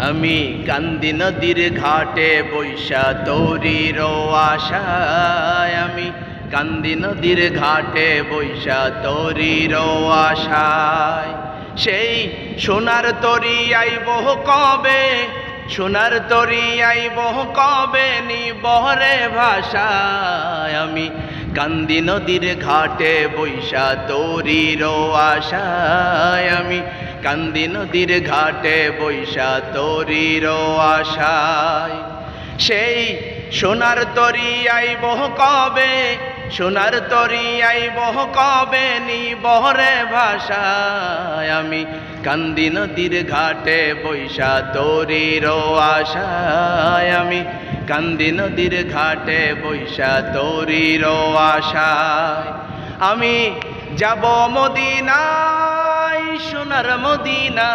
আমি কান্দি নদীর ঘাটে বৈশা তোরির আশায়, আমি কান্দি নদীর ঘাটে বৈশা তোরির আশায়। সেই সোনার তরি আইব কবে, সোনার তরি আইব কবে নিবরে ভাষায়। আমি কান্দি নদীর ঘাটে বৈশা তোরির আশায়, আমি কান্দি নদীর ঘাটে বৈশা তোরির আশায়। সেই সোনার তরি আইব কবে, সোনার তরি আইব কবে নিবরে ভাষায়। আমি কান্দি নদীর ঘাটে বৈশা তোরির আশায়, আমি কান্দি নদীর ঘাটে বৈশা তোরির আশায়। আমি যাব মদিনায়, সোনার মদিনা।